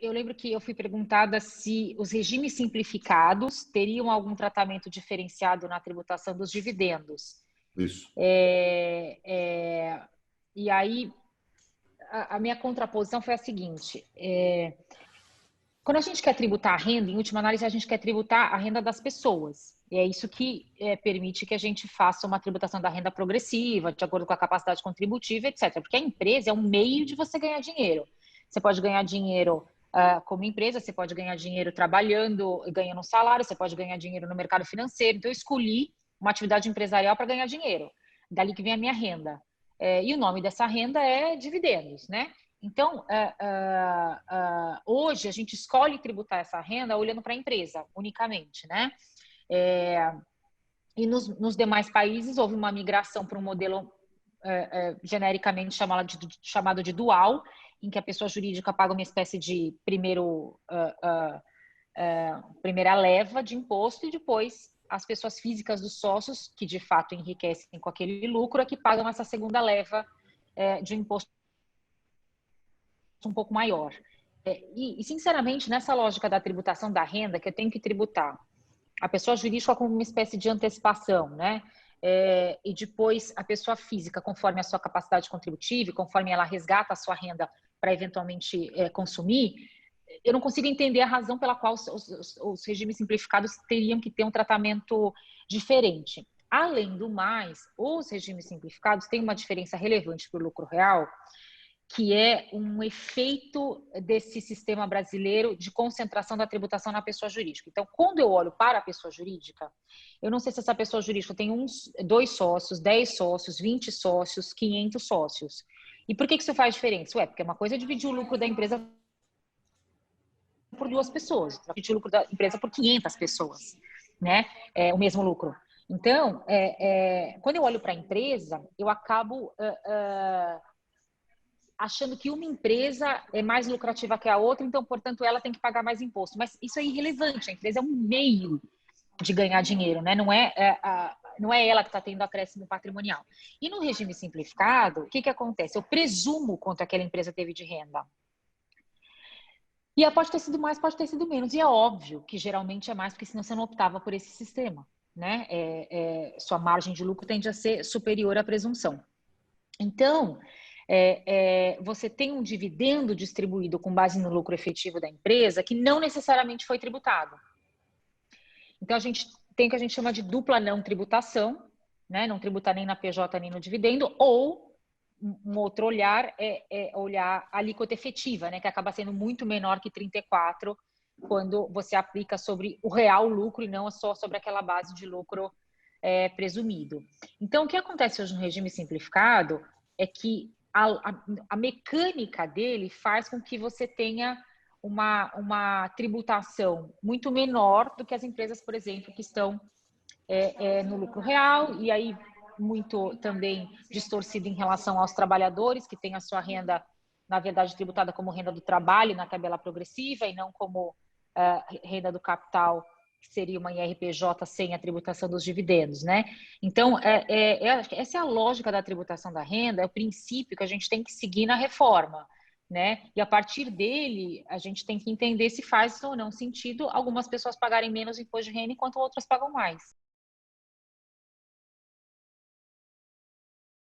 eu lembro que eu fui perguntada se os regimes simplificados teriam algum tratamento diferenciado na tributação dos dividendos. Isso. E aí, a minha contraposição foi a seguinte: quando a gente quer tributar a renda, em última análise, a gente quer tributar a renda das pessoas. E é isso que permite que a gente faça uma tributação da renda progressiva, de acordo com a capacidade contributiva, etc. Porque a empresa é um meio de você ganhar dinheiro. Você pode ganhar dinheiro como empresa, você pode ganhar dinheiro trabalhando, ganhando um salário, você pode ganhar dinheiro no mercado financeiro. Então, eu escolhi uma atividade empresarial para ganhar dinheiro. Dali que vem a minha renda. E o nome dessa renda é dividendos, né? Então, hoje a gente escolhe tributar essa renda olhando para a empresa, unicamente, né? E nos demais países houve uma migração para um modelo genericamente chamado de dual, em que a pessoa jurídica paga uma espécie de primeira leva de imposto e depois as pessoas físicas dos sócios, que de fato enriquecem com aquele lucro, é que pagam essa segunda leva de imposto um pouco maior. Sinceramente, nessa lógica da tributação da renda, que eu tenho que tributar a pessoa jurídica como uma espécie de antecipação, né? E depois a pessoa física, conforme a sua capacidade contributiva, conforme ela resgata a sua renda para eventualmente consumir, eu não consigo entender a razão pela qual os regimes simplificados teriam que ter um tratamento diferente. Além do mais, os regimes simplificados têm uma diferença relevante para o lucro real, que é um efeito desse sistema brasileiro de concentração da tributação na pessoa jurídica. Então, quando eu olho para a pessoa jurídica, eu não sei se essa pessoa jurídica tem 2 sócios, 10 sócios, 20 sócios, 500 sócios. E por que isso faz diferença? Porque uma coisa é dividir o lucro da empresa por 2 pessoas, dividir o lucro da empresa por 500 pessoas, né? O mesmo lucro. Então, quando eu olho para a empresa, eu acabo achando que uma empresa é mais lucrativa que a outra, então, portanto, ela tem que pagar mais imposto. Mas isso é irrelevante. A empresa é um meio de ganhar dinheiro, né? Não é ela que está tendo acréscimo patrimonial. E no regime simplificado, o que acontece? Eu presumo quanto aquela empresa teve de renda. E pode ter sido mais, pode ter sido menos. E é óbvio que geralmente é mais, porque senão você não optava por esse sistema, né? Sua margem de lucro tende a ser superior à presunção. Então, você tem um dividendo distribuído com base no lucro efetivo da empresa que não necessariamente foi tributado. Então, a gente tem o que a gente chama de dupla não tributação, né? Não tributar nem na PJ nem no dividendo, ou um outro olhar é olhar a alíquota efetiva, né? Que acaba sendo muito menor que 34 quando você aplica sobre o real lucro e não só sobre aquela base de lucro presumido. Então, o que acontece hoje no regime simplificado é que a mecânica dele faz com que você tenha uma tributação muito menor do que as empresas, por exemplo, que estão no lucro real, e aí muito também distorcido em relação aos trabalhadores, que têm a sua renda, na verdade, tributada como renda do trabalho na tabela progressiva e não como renda do capital, que seria uma IRPJ sem a tributação dos dividendos, né? Então, essa é a lógica da tributação da renda, é o princípio que a gente tem que seguir na reforma, né? E a partir dele, a gente tem que entender se faz ou não sentido algumas pessoas pagarem menos imposto de renda enquanto outras pagam mais.